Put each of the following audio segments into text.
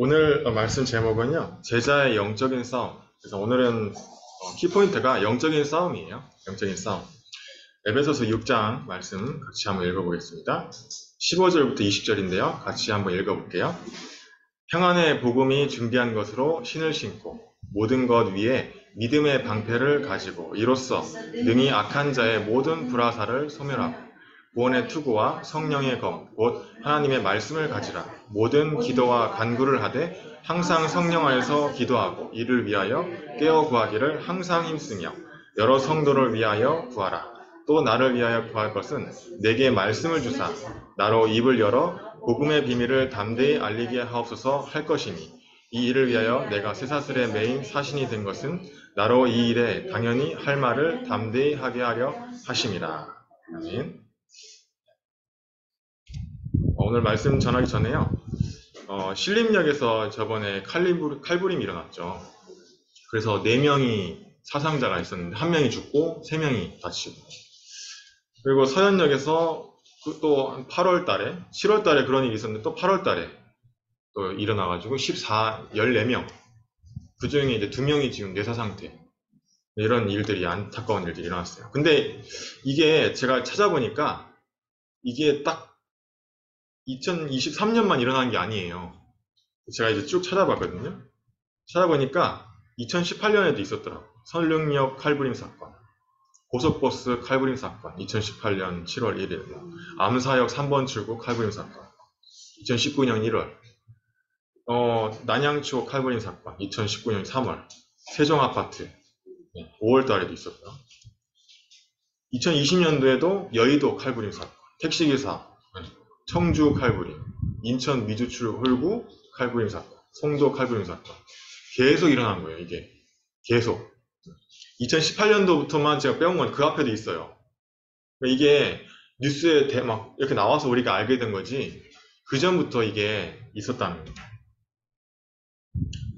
오늘 말씀 제목은요, 제자의 영적인 싸움. 그래서 오늘은 키포인트가 영적인 싸움이에요. 영적인 싸움. 에베소서 6장 말씀 같이 한번 읽어보겠습니다. 15절부터 20절인데요. 같이 한번 읽어볼게요. 평안의 복음이 준비한 것으로 신을 신고 모든 것 위에 믿음의 방패를 가지고 이로써 능히 악한 자의 모든 불화살을 소멸하고 구원의 투구와 성령의 검, 곧 하나님의 말씀을 가지라. 모든 기도와 간구를 하되 항상 성령 안에서 기도하고 이를 위하여 깨어 구하기를 항상 힘쓰며 여러 성도를 위하여 구하라. 또 나를 위하여 구할 것은 내게 말씀을 주사 나로 입을 열어 복음의 비밀을 담대히 알리게 하옵소서 할 것이니 이 일을 위하여 내가 쇠사슬에 매인 사신이 된 것은 나로 이 일에 당연히 할 말을 담대히 하게 하려 하심이라. 아멘. 오늘 말씀 전하기 전에요. 신림역에서 저번에 칼부림이 일어났죠. 그래서 4명이 사상자가 있었는데 1명이 죽고 3명이 다치고, 그리고 서현역에서 또 8월 달에 7월 달에 그런 일이 있었는데 또 8월 달에 또 일어나가지고 14명 그 중에 이제 2명이 지금 뇌사 상태, 이런 일들이, 안타까운 일들이 일어났어요. 근데 이게 제가 찾아보니까 이게 딱 2023년만 일어난 게 아니에요. 제가 이제 쭉 찾아봤거든요. 찾아보니까 2018년에도 있었더라고요. 선릉역 칼부림 사건, 고속버스 칼부림 사건 2018년 7월 1일, 암사역 3번 출구 칼부림 사건 2019년 1월, 난양초 칼부림 사건 2019년 3월, 세종아파트 5월 달에도 있었고요. 2020년도에도 여의도 칼부림 사건, 택시기사 청주 칼부림, 인천 미주출 홀구 칼부림 사건, 송도 칼부림 사건, 계속 일어난 거예요. 이게 계속 2018년도부터만 제가 빼온 건 그 앞에도 있어요. 이게 뉴스에 막 이렇게 나와서 우리가 알게 된 거지, 그 전부터 이게 있었다는 거예요.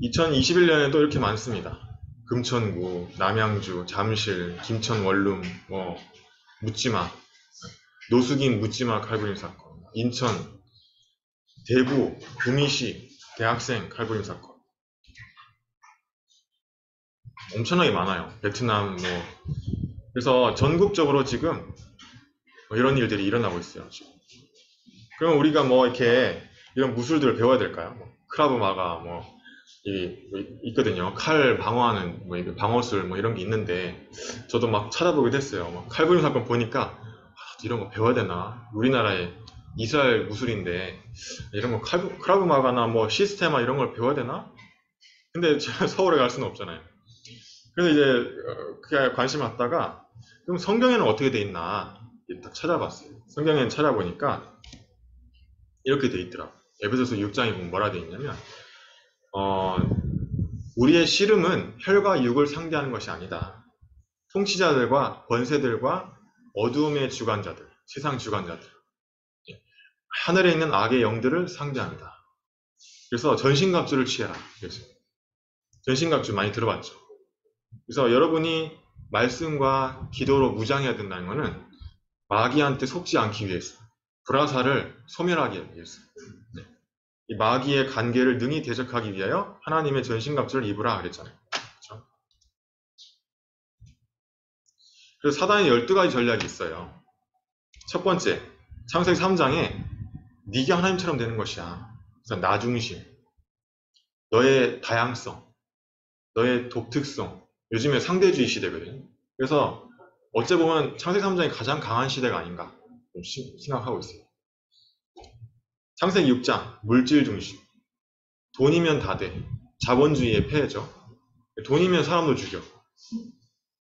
2021년에도 이렇게 많습니다. 금천구, 남양주, 잠실, 김천 원룸, 묻지마, 노숙인 묻지마 칼부림 사건, 인천, 대구, 구미시 대학생 칼부림 사건, 엄청나게 많아요. 베트남 그래서 전국적으로 지금 이런 일들이 일어나고 있어요. 지금. 그럼 우리가 이렇게 이런 무술들을 배워야 될까요? 크라브 마가 있거든요. 칼 방어하는 방어술 이런 게 있는데, 저도 막 찾아보게 됐어요. 칼부림 사건 보니까 이런 거 배워야 되나? 우리나라의 이스라엘 무술인데 이런 거 크라브 마가나 시스테마 이런 걸 배워야 되나? 근데 제가 서울에 갈 수는 없잖아요. 그래서 이제 그게 관심 갖다가 그럼 성경에는 어떻게 돼 있나 딱 찾아봤어요. 성경에는 찾아보니까 이렇게 돼 있더라고요. 에베소서 6장에 보면 뭐라 돼 있냐면, 우리의 씨름은 혈과 육을 상대하는 것이 아니다. 통치자들과 권세들과 어두움의 주관자들, 세상 주관자들, 하늘에 있는 악의 영들을 상대합니다. 그래서 전신갑주를 취해라. 그래서 전신갑주 많이 들어봤죠. 그래서 여러분이 말씀과 기도로 무장해야 된다는 것은 마귀한테 속지 않기 위해서, 불화살을 소멸하기 위해서, 이 마귀의 관계를 능히 대적하기 위하여 하나님의 전신갑주를 입으라 그랬잖아요. 그렇죠? 그래서 사단의 12가지 전략이 있어요. 첫 번째, 창세기 3장에 네가 하나님처럼 되는 것이야. 그래서 나 중심, 너의 다양성, 너의 독특성. 요즘에 상대주의 시대거든요. 그래서 어째 보면 창세기 3장이 가장 강한 시대가 아닌가 생각하고 있어요. 창세기 6장, 물질 중심. 돈이면 다 돼. 자본주의의 폐해죠. 돈이면 사람도 죽여.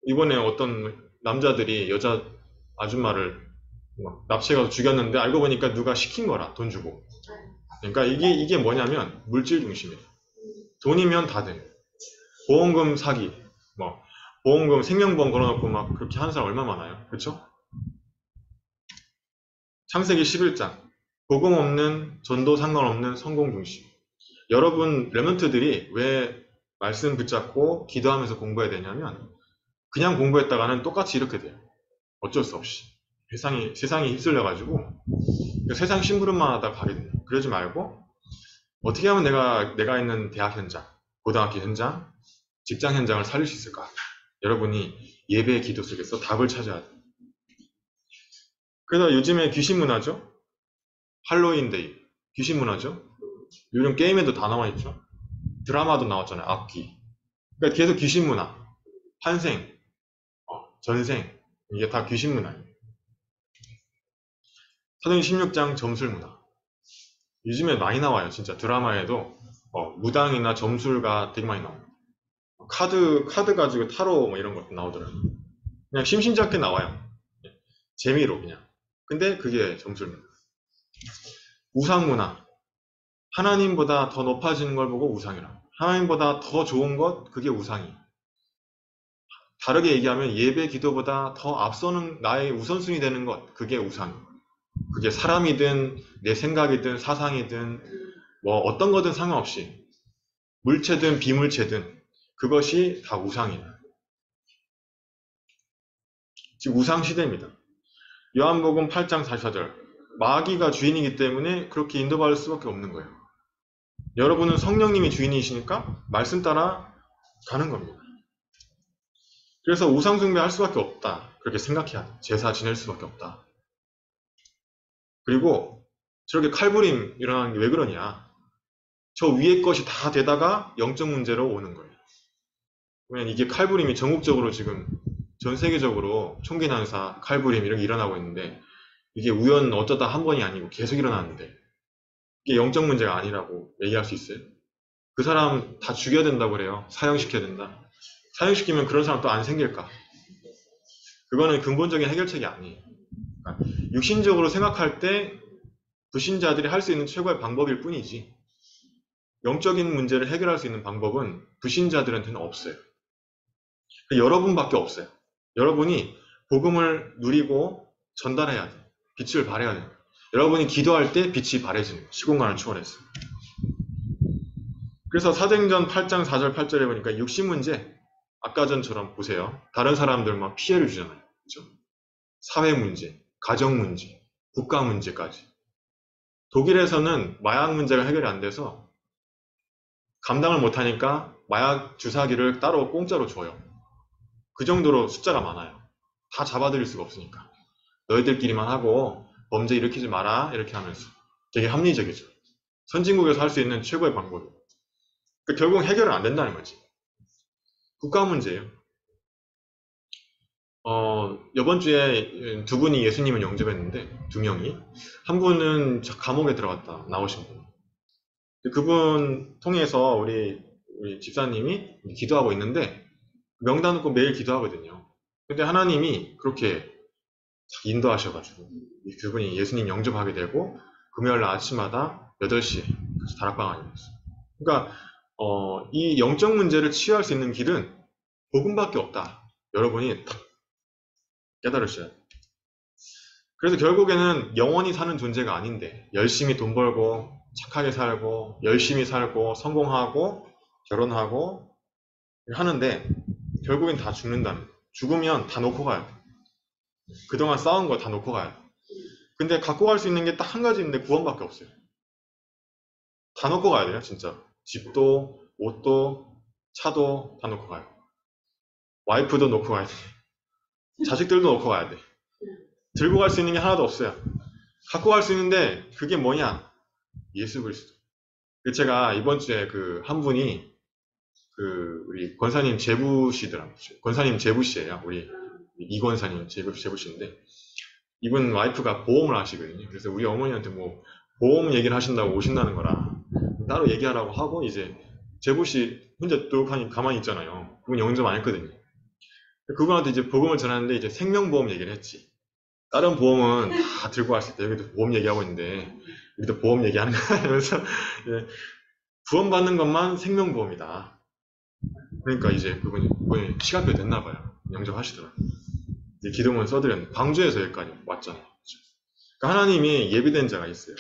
이번에 어떤 남자들이 여자 아줌마를 납치해가서 죽였는데 알고 보니까 누가 시킨 거라, 돈 주고. 그러니까 이게 뭐냐면 물질 중심이에요. 돈이면 다 돼. 보험금 사기, 보험금 생명보험 걸어놓고 막 그렇게 하는 사람 얼마나 많아요. 그렇죠? 창세기 11장, 복음 없는, 전도 상관없는 성공 중심. 여러분 렘넌트들이 왜 말씀 붙잡고 기도하면서 공부해야 되냐면, 그냥 공부했다가는 똑같이 이렇게 돼요. 어쩔 수 없이 세상이 휩쓸려가지고 세상 심부름만 하다 가게 돼요. 그러지 말고 어떻게 하면 내가 있는 대학 현장, 고등학교 현장, 직장 현장을 살릴 수 있을까? 여러분이 예배의 기도 속에서 답을 찾아야 돼요. 그래서 요즘에 귀신 문화죠? 할로윈데이, 귀신 문화죠? 요즘 게임에도 다 나와 있죠? 드라마도 나왔잖아요, 악귀. 그러니까 계속 귀신 문화, 환생, 전생, 이게 다 귀신 문화예요. 사도행 16장 점술 문화. 요즘에 많이 나와요, 진짜. 드라마에도 무당이나 점술가 되게 많이 나와요. 카드 가지고 타로 뭐 이런 것도 나오더라고요. 그냥 심심찮게 나와요. 재미로 그냥. 근데 그게 점술입니다. 우상 문화. 하나님보다 더 높아지는 걸 보고 우상이라. 하나님보다 더 좋은 것, 그게 우상이. 다르게 얘기하면 예배 기도보다 더 앞서는 나의 우선순위 되는 것, 그게 우상. 그게 사람이든 내 생각이든 사상이든 뭐 어떤 거든 상관없이 물체든 비물체든 그것이 다 우상이다. 지금 우상 시대입니다. 요한복음 8장 44절. 마귀가 주인이기 때문에 그렇게 인도받을 수밖에 없는 거예요. 여러분은 성령님이 주인이시니까 말씀 따라 가는 겁니다. 그래서 우상 숭배할 수밖에 없다. 그렇게 생각해야 돼. 제사 지낼 수밖에 없다. 그리고 저렇게 칼부림 일어나는 게 왜 그러냐. 저 위에 것이 다 되다가 영적 문제로 오는 거예요. 왜냐면 이게 칼부림이 전국적으로 지금 전 세계적으로 총기 난사, 칼부림 이런 게 일어나고 있는데 이게 우연 어쩌다 한 번이 아니고 계속 일어나는데 이게 영적 문제가 아니라고 얘기할 수 있어요? 그 사람 다 죽여야 된다고 그래요. 사형시켜야 된다. 사형시키면 그런 사람 또 안 생길까? 그거는 근본적인 해결책이 아니에요. 그러니까 육신적으로 생각할 때 불신자들이 할 수 있는 최고의 방법일 뿐이지 영적인 문제를 해결할 수 있는 방법은 불신자들한테는 없어요. 여러분밖에 없어요. 여러분이 복음을 누리고 전달해야 돼요. 빛을 발해야 돼요. 여러분이 기도할 때 빛이 발해지는 거예요. 시공간을 초월해서. 그래서 사도행전 8장 4절 8절에 보니까 육신 문제 아까 전처럼 보세요. 다른 사람들 막 피해를 주잖아요. 그렇죠? 사회 문제, 가정 문제, 국가 문제까지. 독일에서는 마약 문제가 해결이 안 돼서 감당을 못하니까 마약 주사기를 따로 공짜로 줘요. 그 정도로 숫자가 많아요. 다 잡아들일 수가 없으니까. 너희들끼리만 하고 범죄 일으키지 마라 이렇게 하면서 되게 합리적이죠. 선진국에서 할 수 있는 최고의 방법이에요. 그러니까 결국 해결은 안 된다는 거지. 국가 문제예요. 이번 주에 두 분이 예수님을 영접했는데 두 명이 한 분은 감옥에 들어갔다 나오신 분. 그분 통해서 우리 집사님이 기도하고 있는데 명단 놓고 매일 기도하거든요. 근데 하나님이 그렇게 인도하셔가지고 그분이 예수님 영접하게 되고 금요일 아침마다 8시에 다락방 아니었어요. 그러니까 이 영적 문제를 치유할 수 있는 길은 복음밖에 없다. 여러분이 깨달으셔야 돼요. 그래서 결국에는 영원히 사는 존재가 아닌데 열심히 돈 벌고 착하게 살고 열심히 살고 성공하고 결혼하고 하는데 결국엔 다 죽는다는 거예요. 죽으면 다 놓고 가요. 그동안 쌓은 거 다 놓고 가요. 근데 갖고 갈 수 있는 게 딱 한 가지 있는데 구원밖에 없어요. 다 놓고 가야 돼요, 진짜. 집도, 옷도, 차도 다 놓고 가요. 와이프도 놓고 가야 돼. 자식들도 놓고 가야 돼. 들고 갈 수 있는 게 하나도 없어요. 갖고 갈 수 있는데 그게 뭐냐? 예수 그리스도. 제가 이번 주에 한 분이 우리 권사님 제부시더라고요. 권사님 제부시예요. 우리 이권사님 제부시인데 이분 와이프가 보험을 하시거든요. 그래서 우리 어머니한테 뭐 보험 얘기를 하신다고 오신다는 거라 따로 얘기하라고 하고 이제 제부시 혼자 뚝하니 가만히 있잖아요. 그분 영접 안 했거든요. 그분한테 이제 복음을 전하는데 이제 생명보험 얘기를 했지. 다른 보험은 다 들고 왔을 때 여기도 보험 얘기하고 있는데 우리도 보험 얘기하는 거야 하면서 구원받는 것만 생명보험이다. 그러니까 이제 그분이 시간표 됐나 봐요. 영접하시더라고요. 기도문 써드렸는데 광주에서 여기까지 왔잖아요. 그러니까 하나님이 예비된 자가 있어요.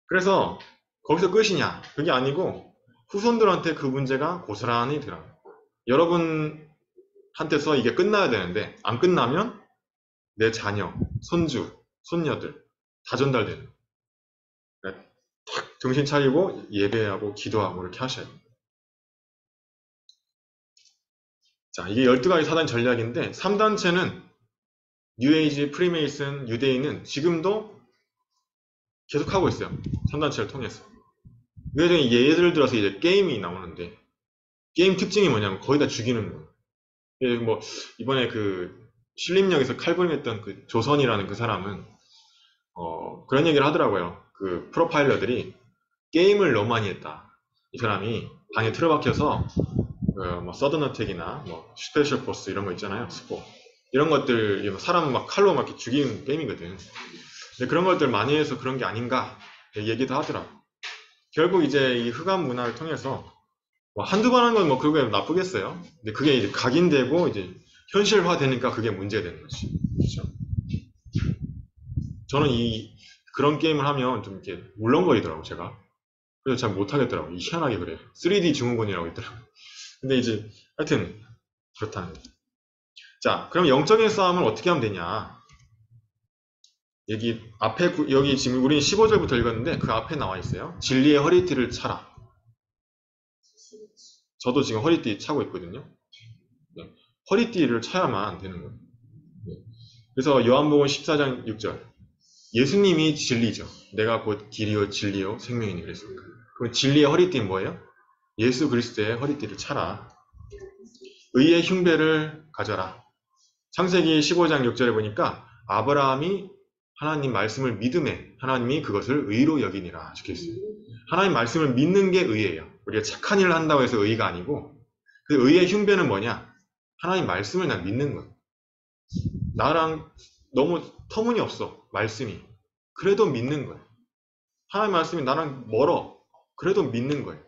그래서 거기서 끝이냐? 그게 아니고 후손들한테 그 문제가 고스란히 들어가요. 여러분한테서 이게 끝나야 되는데 안 끝나면 내 자녀, 손주, 손녀들 다 전달되는. 정신 차리고 예배하고 기도하고 이렇게 하셔야 돼요. 자, 이게 12가지 사단 전략인데 3단체는 뉴에이지, 프리메이슨, 유대인은 지금도 계속하고 있어요. 3단체를 통해서. 예를 들어서 이제 게임이 나오는데 게임 특징이 뭐냐면 거의 다 죽이는 거예요. 뭐 이번에 그 신림역에서 칼부림했던 그 조선이라는 그 사람은 그런 얘기를 하더라고요. 그 프로파일러들이 게임을 너무 많이 했다. 이 사람이 방에 틀어박혀서 뭐 서든어택이나 뭐 스페셜 포스 이런 거 있잖아요. 스포 이런 것들 사람 막 칼로 막 이렇게 죽이는 게임이거든. 근데 그런 것들 많이 해서 그런 게 아닌가 얘기도 하더라. 결국 이제 이 흑암 문화를 통해서 뭐 한두 번 한 건 뭐 그게 나쁘겠어요. 근데 그게 이제 각인되고 이제 현실화 되니까 그게 문제되는 거지. 그렇죠? 저는 그런 게임을 하면 좀 이렇게 울렁거리더라고 제가. 그래서 잘 못하겠더라고. 희한하게 그래. 3D 증후군이라고 있더라고. 근데 이제 하여튼 그렇다는 거죠. 자, 그럼 영적인 싸움을 어떻게 하면 되냐? 여기 지금 우리는 15절부터 읽었는데 그 앞에 나와 있어요. 진리의 허리띠를 차라. 저도 지금 허리띠 차고 있거든요. 네. 허리띠를 차야만 되는 거예요. 네. 그래서 요한복음 14장 6절. 예수님이 진리죠. 내가 곧 길이요 진리요 생명이니 그랬습니다. 그럼 진리의 허리띠는 뭐예요? 예수 그리스도의 허리띠를 차라. 의의 흉배를 가져라. 창세기 15장 6절에 보니까 아브라함이 하나님 말씀을 믿음에 하나님이 그것을 의로 여기니라 적혀있어요. 하나님 말씀을 믿는 게 의예요. 우리가 착한 일을 한다고 해서 의가 아니고 그 의의 흉배는 뭐냐? 하나님 말씀을 난 믿는 거예요. 나랑 너무 터무니없어 말씀이. 그래도 믿는 거예요. 하나님 말씀이 나랑 멀어. 그래도 믿는 거예요.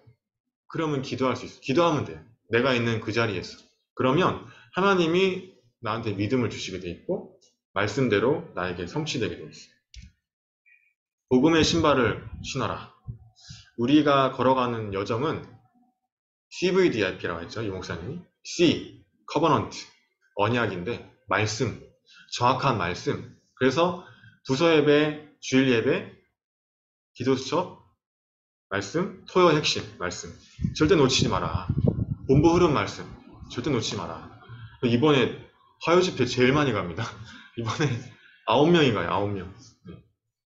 그러면 기도할 수 있어. 기도하면 돼요. 내가 있는 그 자리에서. 그러면 하나님이 나한테 믿음을 주시게 돼 있고 말씀대로 나에게 성취되게 돼 있어요. 복음의 신발을 신어라. 우리가 걸어가는 여정은 CVDIP라고 했죠. 이 목사님이. C, 커버넌트, 언약인데 말씀, 정확한 말씀. 그래서 부서 예배, 주일 예배, 기도 수첩, 말씀, 토요 핵심, 말씀. 절대 놓치지 마라. 본부 흐름 말씀. 절대 놓치지 마라. 이번에 화요 집회 제일 많이 갑니다. 이번에 9명이 가요, 9명.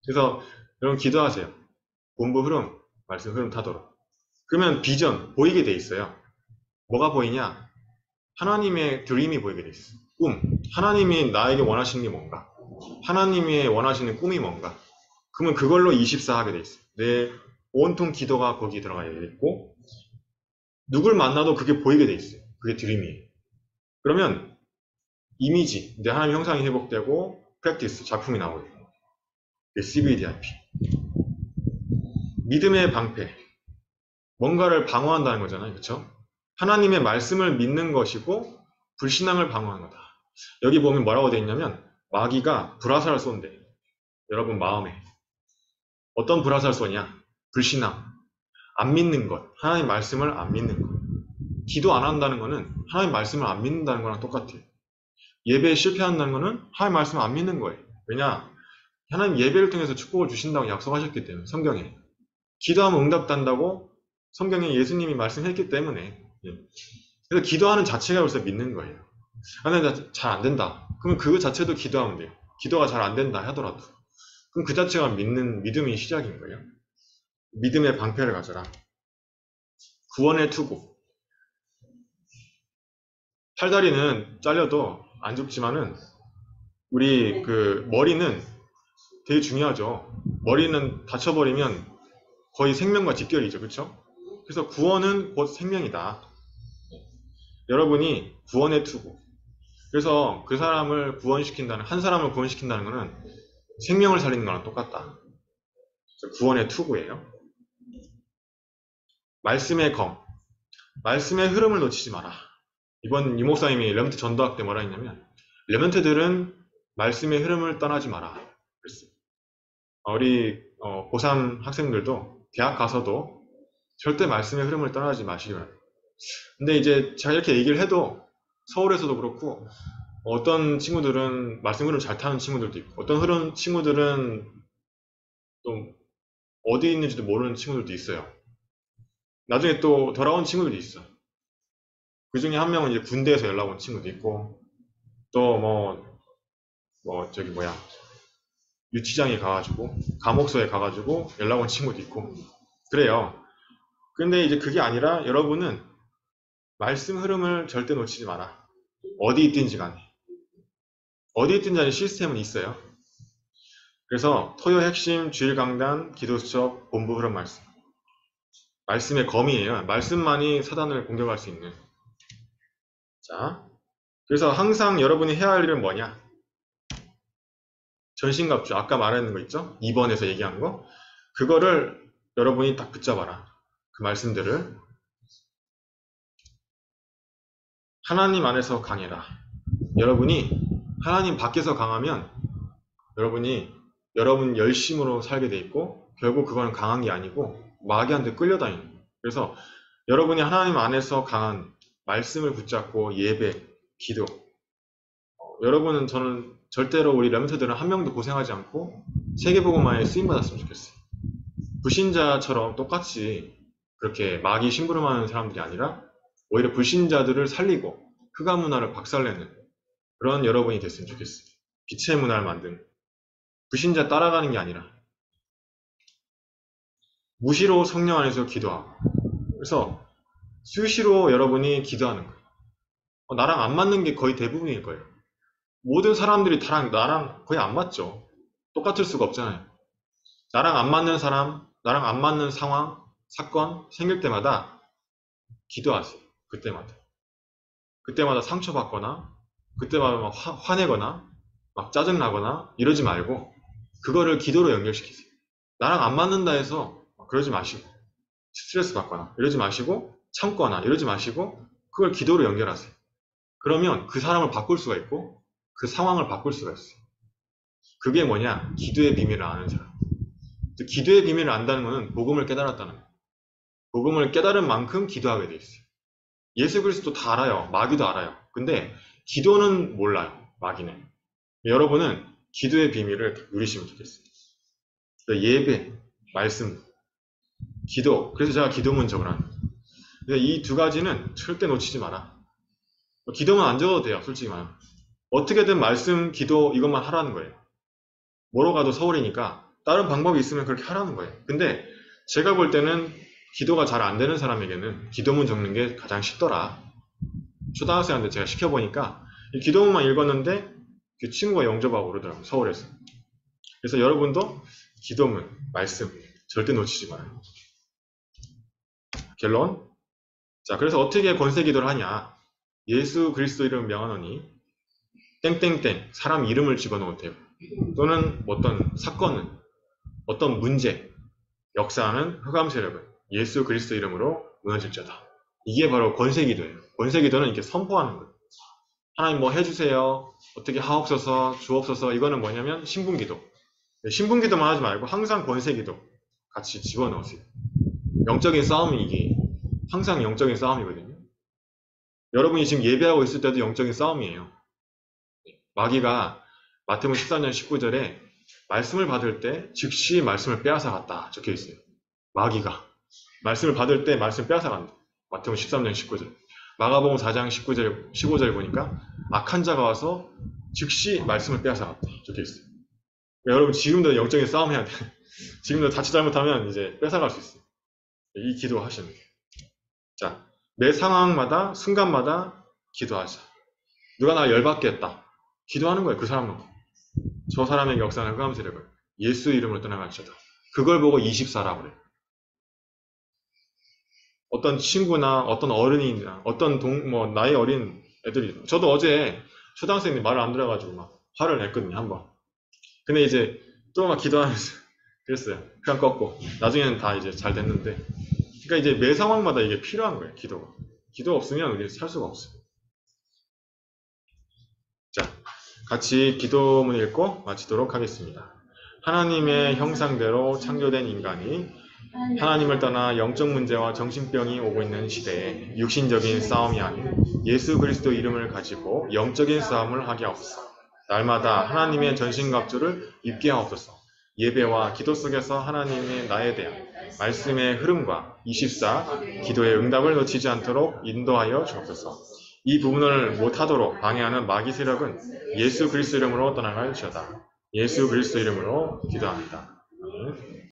그래서 여러분 기도하세요. 본부 흐름, 말씀 흐름 타도록. 그러면 비전, 보이게 돼 있어요. 뭐가 보이냐? 하나님의 드림이 보이게 돼 있어요. 꿈. 하나님이 나에게 원하시는 게 뭔가? 하나님이 원하시는 꿈이 뭔가? 그러면 그걸로 24 하게 돼 있어요. 내 온통 기도가 거기에 들어가 있고 누굴 만나도 그게 보이게 돼 있어요. 그게 드림이에요. 그러면 이미지, 내 하나님 형상이 회복되고 프랙티스, 작품이 나오고 CVDIP. 믿음의 방패. 뭔가를 방어한다는 거잖아요. 그렇죠? 하나님의 말씀을 믿는 것이고 불신앙을 방어하는 거다. 여기 보면 뭐라고 되어 있냐면 마귀가 불화살을 쏜대. 여러분 마음에. 어떤 불화살을 쏘냐? 불신앙. 안 믿는 것. 하나님 말씀을 안 믿는 것. 기도 안 한다는 것은 하나님 말씀을 안 믿는다는 거랑 똑같아요. 예배에 실패한다는 것은 하나님 말씀을 안 믿는 거예요. 왜냐? 하나님 예배를 통해서 축복을 주신다고 약속하셨기 때문에 성경에. 기도하면 응답된다고 성경에 예수님이 말씀했기 때문에. 그래서 기도하는 자체가 벌써 믿는 거예요. 나 잘 안 된다. 그러면 그거 자체도 기도하면 돼요. 기도가 잘 안 된다 하더라도. 그럼 그 자체가 믿음의 시작인 거예요. 믿음의 방패를 가져라. 구원의 투구. 팔다리는 잘려도 안 죽지만은 우리 그 머리는 되게 중요하죠. 머리는 다쳐버리면 거의 생명과 직결이죠. 그렇죠? 그래서 구원은 곧 생명이다. 여러분이 구원의 투구. 그래서 그 사람을 구원시킨다는, 한 사람을 구원시킨다는 것은 생명을 살리는 거랑 똑같다. 구원의 투구예요. 말씀의 검. 말씀의 흐름을 놓치지 마라. 이번 이 목사님이 레몬트 전도학 때 뭐라 했냐면 레몬트들은 말씀의 흐름을 떠나지 마라. 그랬어요. 우리 고3 학생들도 대학 가서도 절대 말씀의 흐름을 떠나지 마시기 바랍니다. 근데 이제 제가 이렇게 얘기를 해도 서울에서도 그렇고 어떤 친구들은 말씀 흐름 잘 타는 친구들도 있고 어떤 흐름 친구들은 좀 어디 있는지도 모르는 친구들도 있어요. 나중에 또 돌아온 친구들도 있어. 그 중에 한 명은 이제 군대에서 연락 온 친구도 있고, 또 저기 뭐야, 유치장에 가가지고, 감옥소에 가가지고 연락 온 친구도 있고, 그래요. 근데 이제 그게 아니라 여러분은 말씀 흐름을 절대 놓치지 마라. 어디 있든지 간에. 어디 있든지 간에 시스템은 있어요. 그래서 토요 핵심, 주일 강단, 기도 수업, 본부 흐름 말씀. 말씀의 검이에요. 말씀만이 사단을 공격할 수 있는. 자, 그래서 항상 여러분이 해야 할 일은 뭐냐? 전신갑주, 아까 말했는 거 있죠? 2번에서 얘기한 거. 그거를 여러분이 딱 붙잡아라. 그 말씀들을. 하나님 안에서 강해라. 여러분이 하나님 밖에서 강하면 여러분 열심으로 살게 돼 있고, 결국 그거는 강한 게 아니고 마귀한테 끌려다니는 거예요. 그래서 여러분이 하나님 안에서 강한 말씀을 붙잡고 예배, 기도. 여러분은 저는 절대로 우리 렘넌트들은 한 명도 고생하지 않고 세계복음화에 쓰임받았으면 좋겠어요. 불신자처럼 똑같이 그렇게 마귀 심부름하는 사람들이 아니라 오히려 불신자들을 살리고 흑암 문화를 박살내는 그런 여러분이 됐으면 좋겠어요. 빛의 문화를 만드는. 불신자 따라가는 게 아니라 무시로 성령 안에서 기도하고. 그래서 수시로 여러분이 기도하는 거예요. 나랑 안 맞는 게 거의 대부분일 거예요. 모든 사람들이 나랑 거의 안 맞죠. 똑같을 수가 없잖아요. 나랑 안 맞는 사람, 나랑 안 맞는 상황, 사건 생길 때마다 기도하세요. 그때마다 상처받거나, 그때마다 막 화내거나, 막 짜증나거나 이러지 말고 그거를 기도로 연결시키세요. 나랑 안 맞는다 해서 그러지 마시고, 스트레스 받거나 이러지 마시고, 참거나 이러지 마시고 그걸 기도로 연결하세요. 그러면 그 사람을 바꿀 수가 있고 그 상황을 바꿀 수가 있어요. 그게 뭐냐? 기도의 비밀을 아는 사람. 기도의 비밀을 안다는 것은 복음을 깨달았다는 거예요. 복음을 깨달은 만큼 기도하게 돼 있어요. 예수 그리스도 다 알아요. 마귀도 알아요. 근데 기도는 몰라요. 마귀는. 여러분은 기도의 비밀을 누리시면 좋겠어요. 예배, 말씀, 기도. 그래서 제가 기도문 적으라는 거예요. 이 두 가지는 절대 놓치지 마라. 기도문 안 적어도 돼요. 솔직히 말하면. 어떻게든 말씀, 기도 이것만 하라는 거예요. 뭐로 가도 서울이니까 다른 방법이 있으면 그렇게 하라는 거예요. 근데 제가 볼 때는 기도가 잘 안 되는 사람에게는 기도문 적는 게 가장 쉽더라. 초등학생한테 제가 시켜보니까 이 기도문만 읽었는데 그 친구가 영접하고 그러더라고요. 서울에서. 그래서 여러분도 기도문, 말씀 절대 놓치지 마요. 결론. 자, 그래서 어떻게 권세 기도를 하냐. 예수 그리스도 이름 명하노니 땡땡땡 사람 이름을 집어넣어도 돼요. 또는 어떤 사건은 어떤 문제, 역사하는 흑암 세력은 예수 그리스도 이름으로 무너질 자다. 이게 바로 권세 기도예요. 권세 기도는 이렇게 선포하는 거예요. 하나님 뭐 해주세요. 어떻게 하옵소서, 주옵소서. 이거는 뭐냐면 신분 기도. 신분 기도만 하지 말고 항상 권세 기도 같이 집어넣으세요. 영적인 싸움이 이게 항상 영적인 싸움이거든요. 여러분이 지금 예배하고 있을 때도 영적인 싸움이에요. 마귀가 마태복음 14장 19절에 말씀을 받을 때 즉시 말씀을 빼앗아 갔다 적혀 있어요. 마귀가 말씀을 받을 때 말씀 빼앗아 간다. 마태복음 13장 19절. 마가복음 4장 19절 15절 보니까 악한 자가 와서 즉시 말씀을 빼앗아 갔다 적혀 있어요. 그러니까 여러분 지금도 영적인 싸움 해야 돼. 지금도 자칫 잘못하면 이제 뺏어갈 수 있어요. 이 기도 하시면 돼요. 자, 매 상황마다 순간마다 기도하자. 누가 나 열받게 했다. 기도하는 거예요. 그 사람 놓고. 저 사람에게 역사하는 흑암 세력을 예수 이름으로 떠나갈지어다. 그걸 보고 24라 그래요. 어떤 친구나 어떤 어른이나 어떤 나이 어린 애들이 저도 어제 초등학생이 말을 안 들어가지고 막 화를 냈거든요. 한번. 근데 이제 또 막 기도하면서 그랬어요. 그냥 껐고 나중에는 다 이제 잘 됐는데 그러니까 이제 매 상황마다 이게 필요한 거예요. 기도가. 기도 없으면 우리 살 수가 없어요. 자, 같이 기도문 읽고 마치도록 하겠습니다. 하나님의 형상대로 창조된 인간이 하나님을 떠나 영적 문제와 정신병이 오고 있는 시대에 육신적인 싸움이 아닌 예수 그리스도 이름을 가지고 영적인 싸움을 하게 하옵소서. 날마다 하나님의 전신갑주를 입게 하옵소서. 예배와 기도 속에서 하나님의 나에 대한 말씀의 흐름과 24 기도의 응답을 놓치지 않도록 인도하여 주옵소서. 이 부분을 못하도록 방해하는 마귀 세력은 예수 그리스도 이름으로 떠나갈지어다. 예수 그리스도 이름으로 기도합니다. 아멘.